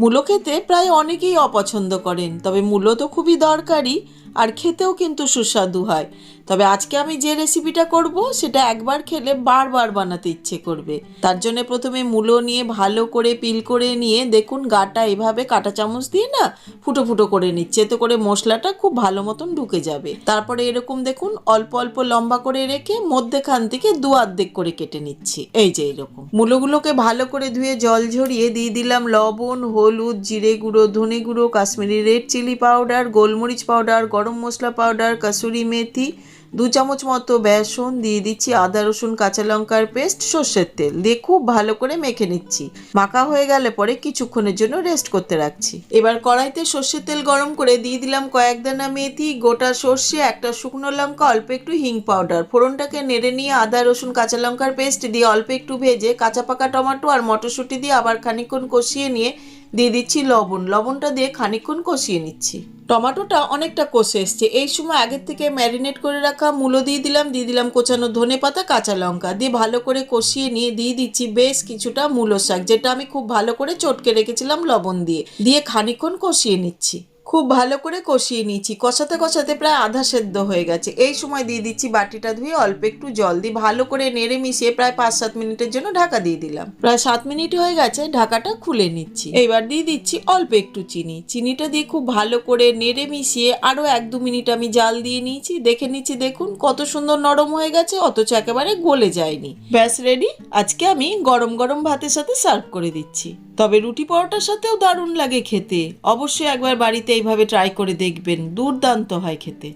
মূলো খেতে প্রায় অনেকেই অপছন্দ করেন, তবে মূলো তো খুবই দরকারি আর খেতেও কিন্তু সুস্বাদু হয়। তবে আজকে আমি যে রেসিপিটা করব সেটা একবার খেলে বারবার বানাতে ইচ্ছে করবে। তার জন্য প্রথমে মূলো নিয়ে ভালো করে পিল করে নিয়ে দেখুন গাটা এভাবে কাঁটা চামচ দিয়ে না ফুটো ফুটো করে নিচ্ছে, এতে করে মশলাটা খুব ভালো মতন ঢুকে যাবে। তারপরে এরকম দেখুন অল্প অল্প লম্বা করে রেখে মধ্যেখান থেকে দু অর্ধেক করে কেটে নিচ্ছি। এই যে এরকম মূলোগুলোকে ভালো করে ধুয়ে জল ঝরিয়ে দিয়ে দিলাম লবণ, হলুদ, জিরে গুঁড়ো, ধনে গুঁড়ো, কাশ্মীরি রেড চিলি পাউডার, গোলমরিচ পাউডার, গরম মশলা পাউডার, কাসুরি মেথি, 2 চামচ মতো বেসন, দিয়ে দিচ্ছি আদা রসুন কাঁচা লঙ্কার পেস্ট, সর্ষের তেল দিয়ে খুব ভালো করে মেখে নিচ্ছি। মাখা হয়ে গেলে পরে কিছুক্ষণের জন্য রেস্ট করতে রাখছি। এবার কড়াইতে সর্ষের তেল গরম করে দিয়ে দিলাম কয়েক দানা মেথি, গোটা সর্ষে, একটা শুকনো লঙ্কা, অল্প একটু হিং পাউডার। ফোড়নটাকে নেড়ে নিয়ে আদা রসুন কাঁচা লঙ্কার পেস্ট দিয়ে অল্প একটু ভেজে কাঁচা পাকা টমেটো আর মটরশুঁটি দিয়ে আবার খানিকক্ষণ কষিয়ে নিয়ে দিয়ে দিচ্ছি লবণ। লবণটা দিয়ে খানিকক্ষণ কষিয়ে নিচ্ছি। টমেটোটা অনেকটা কষে এসছে, এই সময় আগের থেকে ম্যারিনেট করে রাখা মূলো দিয়ে দিলাম কোচানো ধনেপাতা, কাঁচা লঙ্কা দিয়ে ভালো করে কষিয়ে নিয়ে দিয়ে দিচ্ছি বেশ কিছুটা মূলো শাক, যেটা আমি খুব ভালো করে চটকে রেখেছিলাম লবণ দিয়ে খানিকক্ষণ কষিয়ে নিচ্ছি। খুব ভালো করে কষিয়ে নিচ্ছি, কষাতে কষাতে প্রায় আধা সেদ্ধ হয়ে গেছে। এই সময় দিয়ে দিচ্ছি বাটিটা ধুয়ে অল্প একটু জল দিয়ে ভালো করে নেড়ে মিশিয়ে প্রায় 5-7 মিনিটের জন্য ঢাকা দিয়ে দিলাম। প্রায় 7 মিনিট হয়ে গেছে, ঢাকাটা খুলে নিচ্ছি। এবার দিয়ে দিচ্ছি অল্প একটু চিনিটা দিয়ে খুব ভালো করে নেড়ে মিশিয়ে আরো 1-2 মিনিট আমি জাল দিয়ে নিয়েছি। দেখে নিচ্ছি, দেখুন কত সুন্দর নরম হয়ে গেছে, অথচ একেবারে গলে যায়নি। ব্যাস রেডি। আজকে আমি গরম গরম ভাতের সাথে সার্ভ করে দিচ্ছি। তবে রুটি পরোটার সাথেও দারুণ লাগে খেতে। অবশ্যই একবার বাড়িতে এইভাবে ট্রাই করে দেখবেন, দুর্দান্ত হয় খেতে।